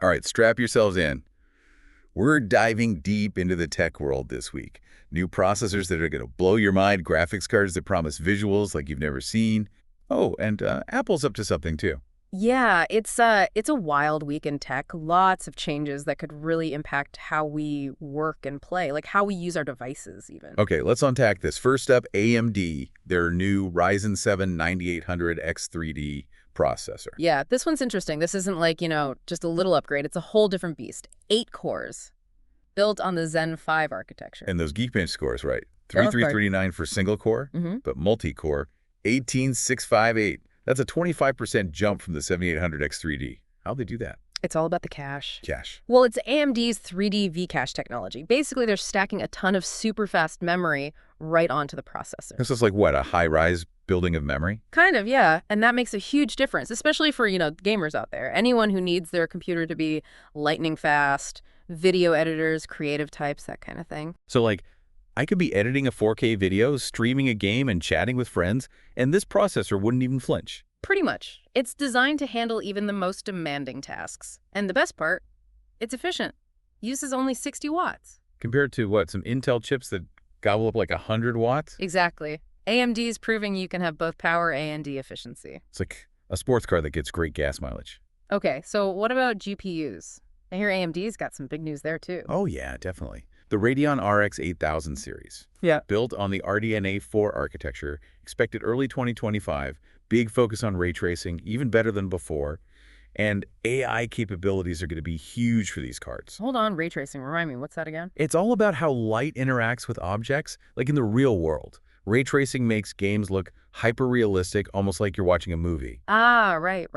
All right, strap yourselves in. We're diving deep into the tech world this week. New processors that are going to blow your mind, graphics cards that promise visuals like you've never seen. Oh, and Apple's up to something too. Yeah, it's a wild week in tech. Lots of changes that could really impact how we work and play, like how we use our devices even. Okay, let's unpack this. First up, AMD, their new Ryzen 7 9800X3D processor. Yeah, this one's interesting. This isn't like, just a little upgrade. It's a whole different beast. 8 cores, built on the Zen 5 architecture. And those Geekbench scores, right? They're off guard. 3339 for single core, but multi-core, 18658. That's a 25% jump from the 7800X3D. How'd they do that? It's all about the cache. Cache. Well, it's AMD's 3D V-cache technology. Basically, they're stacking a ton of super fast memory right onto the processor. This is like what, a high-rise building of memory? Kind of, yeah. And that makes a huge difference, especially for, gamers out there. Anyone who needs their computer to be lightning fast, video editors, creative types, that kind of thing. So like, I could be editing a 4K video, streaming a game, and chatting with friends, and this processor wouldn't even flinch. Pretty much. It's designed to handle even the most demanding tasks. And the best part, it's efficient. Uses only 60 watts. Compared to, what, some Intel chips that gobble up like 100 watts? Exactly. AMD is proving you can have both power and efficiency. It's like a sports car that gets great gas mileage. Okay, so what about GPUs? I hear AMD's got some big news there, too. Oh, yeah, definitely. The Radeon RX 8000 series. Yeah. Built on the RDNA 4 architecture, expected early 2025, big focus on ray tracing, even better than before, and AI capabilities are going to be huge for these cards. Hold on, ray tracing. Remind me, what's that again? It's all about how light interacts with objects, like in the real world. Ray tracing makes games look hyper-realistic, almost like you're watching a movie. Ah, right.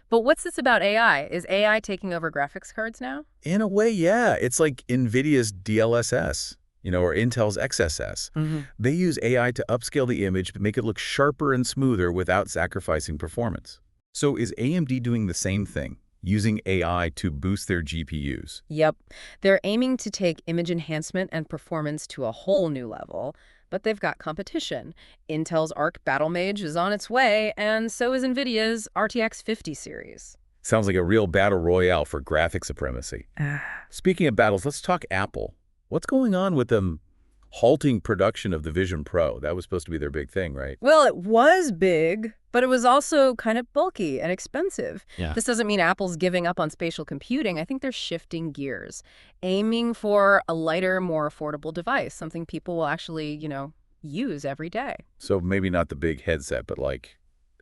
But what's this about AI? Is AI taking over graphics cards now? In a way, yeah. It's like NVIDIA's DLSS, or Intel's XSS. They use AI to upscale the image but make it look sharper and smoother without sacrificing performance. So is AMD doing the same thing, using AI to boost their GPUs? Yep. They're aiming to take image enhancement and performance to a whole new level, but they've got competition. Intel's Arc Battlemage is on its way, and so is NVIDIA's RTX 50 series. Sounds like a real battle royale for graphic supremacy. Speaking of battles, let's talk Apple. What's going on with them halting production of the Vision Pro? That was supposed to be their big thing, right? Well, it was big, but it was also kind of bulky and expensive. Yeah. This doesn't mean Apple's giving up on spatial computing. I think they're shifting gears, aiming for a lighter, more affordable device, something people will actually, use every day. So maybe not the big headset, but like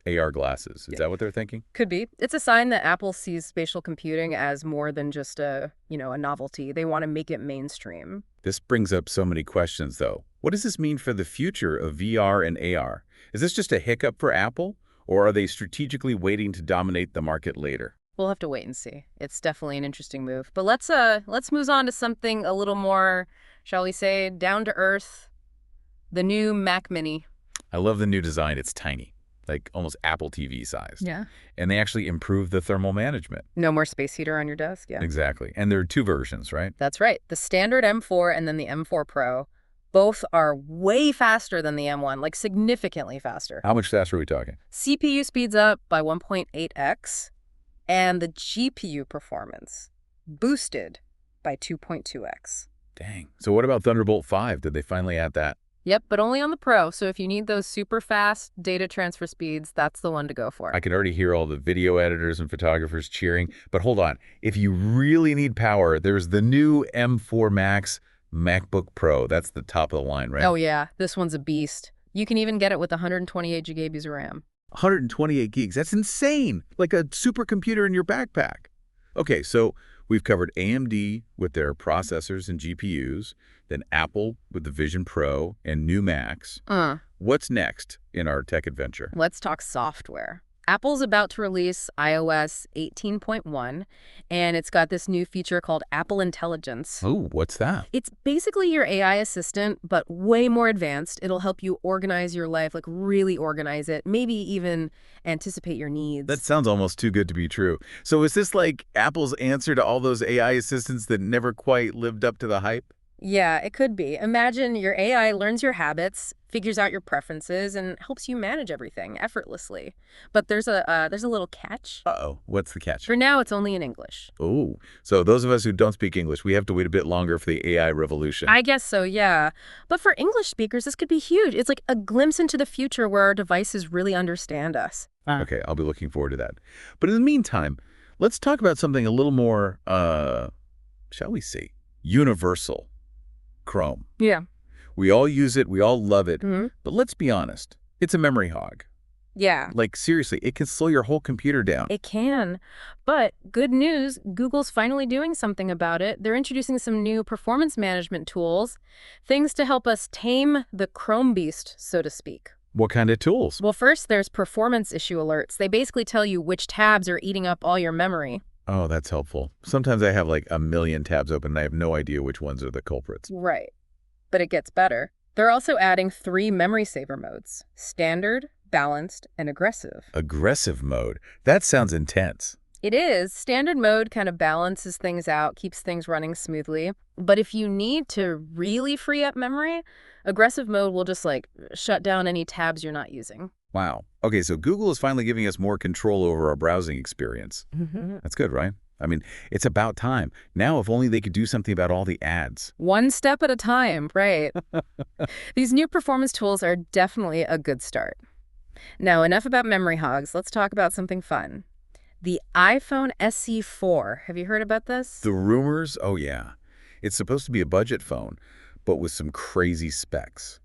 AR glasses. Is that what they're thinking? Could be. It's a sign that Apple sees spatial computing as more than just a novelty. They want to make it mainstream. This brings up so many questions, though. What does this mean for the future of VR and AR? Is this just a hiccup for Apple, or are they strategically waiting to dominate the market later? We'll have to wait and see. It's definitely an interesting move. But let's move on to something a little more, shall we say, down to earth. The new Mac Mini. I love the new design. It's tiny, like almost Apple TV size. Yeah. And they actually improved the thermal management. No more space heater on your desk, yeah. Exactly. And there are 2 versions, right? That's right. The standard M4 and then the M4 Pro. Both are way faster than the M1, like significantly faster. How much faster are we talking? CPU speeds up by 1.8x, and the GPU performance boosted by 2.2x. Dang. So what about Thunderbolt 5? Did they finally add that? Yep, but only on the Pro, so if you need those super fast data transfer speeds, that's the one to go for. I can already hear all the video editors and photographers cheering. But hold on. If you really need power, there's the new M4 Max MacBook Pro. That's the top of the line, right? Oh yeah, this one's a beast. You can even get it with 128 gigabytes of RAM. 128 gigs. That's insane. Like a supercomputer in your backpack. Okay, so we've covered AMD with their processors and GPUs, then Apple with the Vision Pro and new Macs. What's next in our tech adventure? Let's talk software. Apple's about to release iOS 18.1, and it's got this new feature called Apple Intelligence. Oh, what's that? It's basically your AI assistant, but way more advanced. It'll help you organize your life, like really organize it, maybe even anticipate your needs. That sounds almost too good to be true. So is this like Apple's answer to all those AI assistants that never quite lived up to the hype? Yeah, it could be. Imagine your AI learns your habits, figures out your preferences, and helps you manage everything effortlessly. But there's a little catch. Uh-oh, what's the catch? For now, it's only in English. Oh, so those of us who don't speak English, we have to wait a bit longer for the AI revolution. I guess so, yeah. But for English speakers, this could be huge. It's like a glimpse into the future where our devices really understand us. Okay, I'll be looking forward to that. But in the meantime, let's talk about something a little more, shall we say, universal. Chrome. Yeah. We all use it, we all love it, Mm-hmm. but let's be honest, it's a memory hog. Yeah. Like, seriously, it can slow your whole computer down. It can. But good news, Google's finally doing something about it. They're introducing some new performance management tools, things to help us tame the Chrome beast, so to speak. What kind of tools? Well, first, there's performance issue alerts. They basically tell you which tabs are eating up all your memory. Oh, that's helpful. Sometimes I have like a million tabs open and I have no idea which ones are the culprits. Right. But it gets better. They're also adding 3 memory saver modes: standard, balanced, and aggressive. Aggressive mode. That sounds intense. It is. Standard mode kind of balances things out, keeps things running smoothly. But if you need to really free up memory, aggressive mode will just like shut down any tabs you're not using. Wow. Okay, so Google is finally giving us more control over our browsing experience. That's good, right? I mean, it's about time. Now, if only they could do something about all the ads. One step at a time, right? These new performance tools are definitely a good start. Now, enough about memory hogs. Let's talk about something fun. The iPhone SE 4. Have you heard about this? The rumors? Oh, yeah. It's supposed to be a budget phone, but with some crazy specs.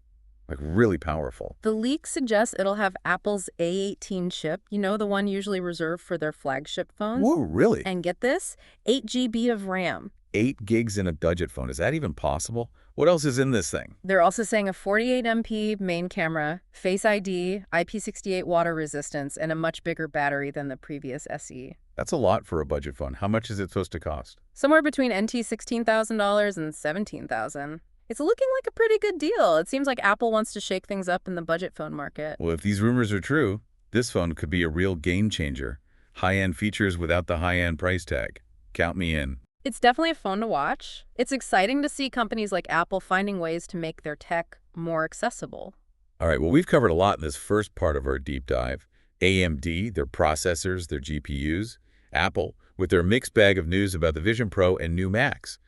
Like, really powerful. The leak suggests it'll have Apple's A18 chip, you know, the one usually reserved for their flagship phones. Whoa, really? And get this, 8 GB of RAM. 8 gigs in a budget phone. Is that even possible? What else is in this thing? They're also saying a 48 MP main camera, Face ID, IP68 water resistance, and a much bigger battery than the previous SE. That's a lot for a budget phone. How much is it supposed to cost? Somewhere between NT $16,000 and $17,000. It's looking like a pretty good deal. It seems like Apple wants to shake things up in the budget phone market. Well, if these rumors are true, this phone could be a real game changer. High-end features without the high-end price tag. Count me in. It's definitely a phone to watch. It's exciting to see companies like Apple finding ways to make their tech more accessible. All right, well, we've covered a lot in this first part of our deep dive. AMD, their processors, their GPUs. Apple, with their mixed bag of news about the Vision Pro and new Macs.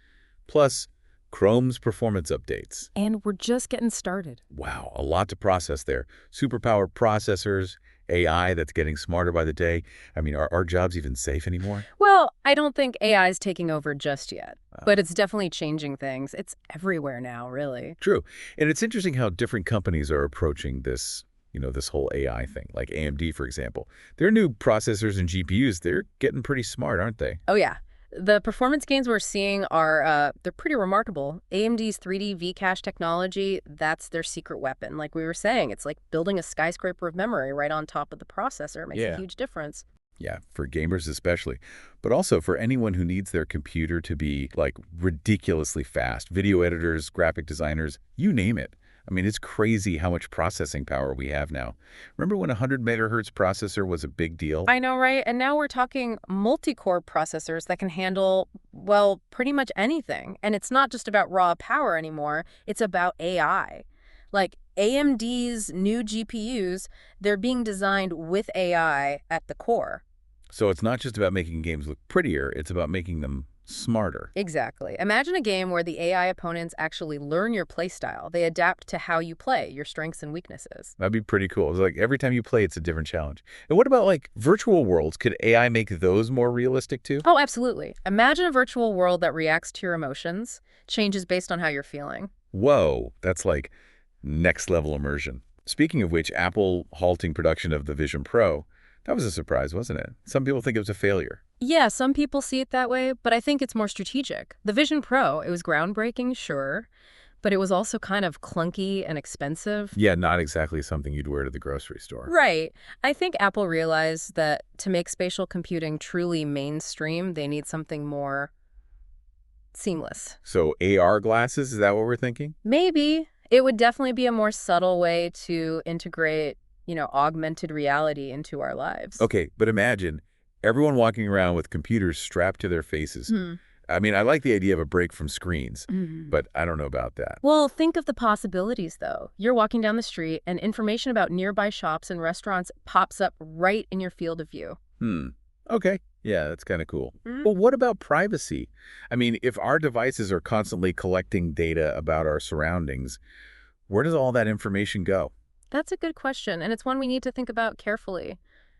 Plus, Chrome's performance updates. And we're just getting started. Wow, a lot to process there. Superpowered processors, AI that's getting smarter by the day. I mean, are our jobs even safe anymore? Well, I don't think AI is taking over just yet, but it's definitely changing things. It's everywhere now, really. True. And it's interesting how different companies are approaching this, this whole AI thing. Like AMD, for example. Their new processors and GPUs, they're getting pretty smart, aren't they? Oh, yeah. The performance gains we're seeing are, they're pretty remarkable. AMD's 3D V-cache technology, that's their secret weapon. Like we were saying, it's like building a skyscraper of memory right on top of the processor. It makes a huge difference. Yeah, for gamers especially, but also for anyone who needs their computer to be like ridiculously fast. Video editors, graphic designers, you name it. I mean, it's crazy how much processing power we have now. Remember when a 100 megahertz processor was a big deal? I know, right? And now we're talking multi-core processors that can handle, well, pretty much anything. And it's not just about raw power anymore. It's about AI. Like AMD's new GPUs, they're being designed with AI at the core. So it's not just about making games look prettier, it's about making them smarter. Exactly. Imagine a game where the AI opponents actually learn your playstyle. They adapt to how you play, your strengths and weaknesses. That'd be pretty cool. It's like every time you play, it's a different challenge. And what about like virtual worlds? Could AI make those more realistic too? Oh, absolutely. Imagine a virtual world that reacts to your emotions, changes based on how you're feeling. Whoa, that's like next level immersion. Speaking of which, Apple halting production of the Vision Pro, that was a surprise, wasn't it? Some people think it was a failure. Yeah, some people see it that way, but I think it's more strategic. The Vision Pro, it was groundbreaking, sure, but it was also kind of clunky and expensive. Yeah, not exactly something you'd wear to the grocery store. Right. I think Apple realized that to make spatial computing truly mainstream, they need something more seamless. So AR glasses, is that what we're thinking? Maybe. It would definitely be a more subtle way to integrate, augmented reality into our lives. Okay, but imagine everyone walking around with computers strapped to their faces. I mean, I like the idea of a break from screens, Mhm. but I don't know about that. Well, think of the possibilities, though. You're walking down the street, and information about nearby shops and restaurants pops up right in your field of view. Hmm. Okay. Yeah, that's kind of cool. Mhm. Well, what about privacy? I mean, if our devices are constantly collecting data about our surroundings, where does all that information go? That's a good question, and it's one we need to think about carefully.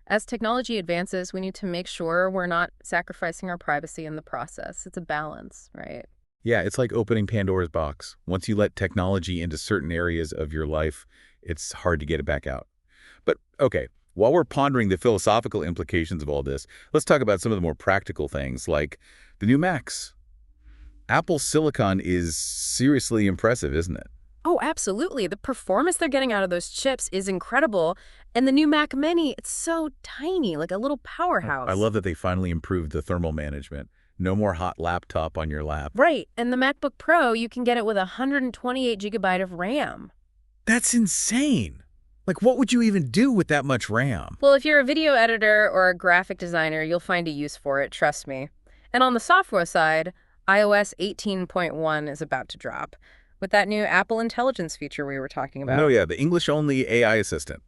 As technology advances, we need to make sure we're not sacrificing our privacy in the process. It's a balance, right? Yeah, it's like opening Pandora's box. Once you let technology into certain areas of your life, it's hard to get it back out. But okay, while we're pondering the philosophical implications of all this, let's talk about some of the more practical things like the new Macs. Apple Silicon is seriously impressive, isn't it? Oh, absolutely. The performance they're getting out of those chips is incredible. And the new Mac Mini, it's so tiny, like a little I powerhouse. love that they finally improved the thermal management. No more hot laptop on your lap. Right. And the MacBook Pro, you can get it with 128 GB of RAM. That's insane. Like, what would you even do with that much RAM? Well, if you're a video editor or a graphic designer, you'll find a use for it, trust me. And on the software side, iOS 18.1 is about to drop with that new Apple Intelligence feature we were talking No, about. yeah, the English-only AI assistant.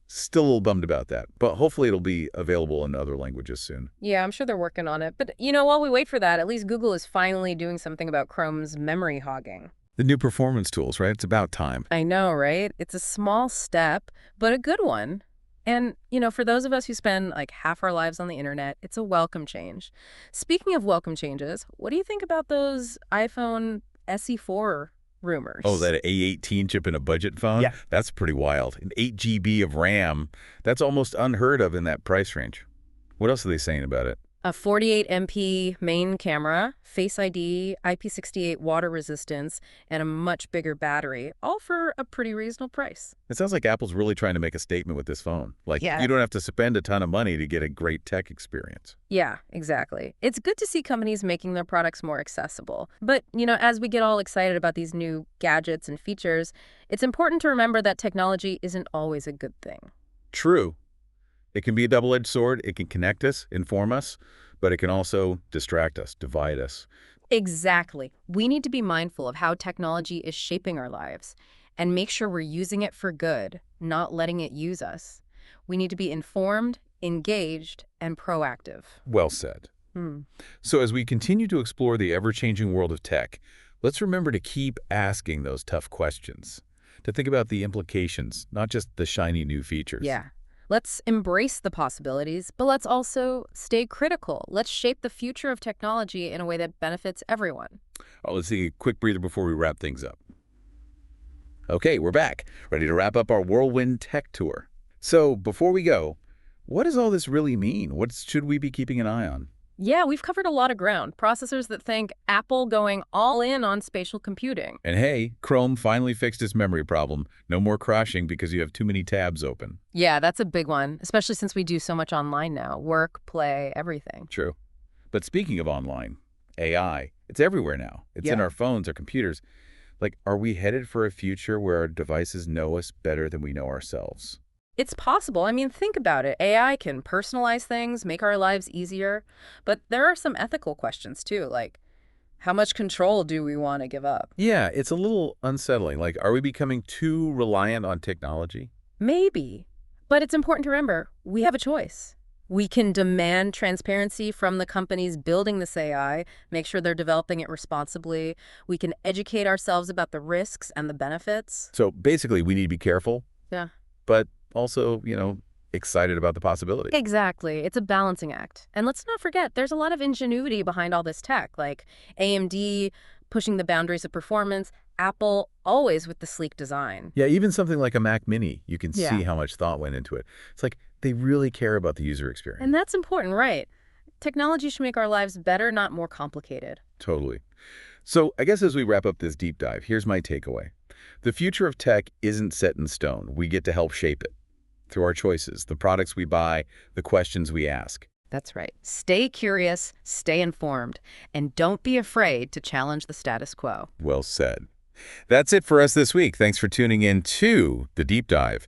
Still a little bummed about that, but hopefully it'll be available in other languages soon. Yeah, I'm sure they're working on it. But, while we wait for that, at least Google is finally doing something about Chrome's memory hogging. The new performance tools, right? It's about time. I know, right? It's a small step, but a good one. And, for those of us who spend like half our lives on the internet, it's a welcome change. Speaking of welcome changes, what do you think about those iPhone SE4 Oh, rumors? that A18 chip in a budget phone? Yeah. That's pretty wild. And 8 GB of RAM, that's almost unheard of in that price range. What else are they saying about it? A 48 MP main camera, Face ID, IP68 water resistance, and a much bigger battery, all for a pretty reasonable price. It sounds like Apple's really trying to make a statement with this phone. Like, Yeah. you don't have to spend a ton of money to get a great tech experience. Yeah, exactly. It's good to see companies making their products more accessible. But, as we get all excited about these new gadgets and features, it's important to remember that technology isn't always a good thing. True. It can be a double-edged sword. It can connect us, inform us, but it can also distract us, divide us. Exactly. We need to be mindful of how technology is shaping our lives and make sure we're using it for good, not letting it use us. We need to be informed, engaged, and proactive. Well said. Hmm. So as we continue to explore the ever-changing world of tech, let's remember to keep asking those tough questions, to think about the implications, not just the shiny new features. Yeah. Let's embrace the possibilities, but let's also stay critical. Let's shape the future of technology in a way that benefits everyone. Let's take a quick breather before we wrap things up. Okay, we're back, ready to wrap up our whirlwind tech tour. So before we go, what does all this really mean? What should we be keeping an eye on? Yeah, we've covered a lot of ground. Processors that think Apple going all in on spatial computing. And hey, Chrome finally fixed its memory problem. No more crashing because you have too many tabs open. Yeah, that's a big one, especially since we do so much online now. Work, play, everything. True. But speaking of online, AI, it's everywhere now. It's in Yeah. our phones, our computers. Like, are we headed for a future where our devices know us better than we know ourselves? It's possible. I mean, think about it. AI can personalize things, make our lives easier. But there are some ethical questions, too, like how much control do we want to give up? Yeah, it's a little unsettling. Like, are we becoming too reliant on technology? Maybe. But it's important to remember, we have a choice. We can demand transparency from the companies building this AI, make sure they're developing it responsibly. We can educate ourselves about the risks and the benefits. So basically, we need to be careful, Yeah. but also, excited about the possibility. Exactly. It's a balancing act. And let's not forget, there's a lot of ingenuity behind all this tech, like AMD pushing the boundaries of performance, Apple always with the sleek design. Yeah, even something like a Mac Mini, you can Yeah. see how much thought went into it. It's like they really care about the user experience. And that's important, right? Technology should make our lives better, not more complicated. Totally. So I guess as we wrap up this deep dive, here's my takeaway. The future of tech isn't set in stone. We get to help shape it through our choices, the products we buy, the questions we ask. That's right. Stay curious, stay informed, and don't be afraid to challenge the status quo. Well said. That's it for us this week. Thanks for tuning in to The Deep Dive.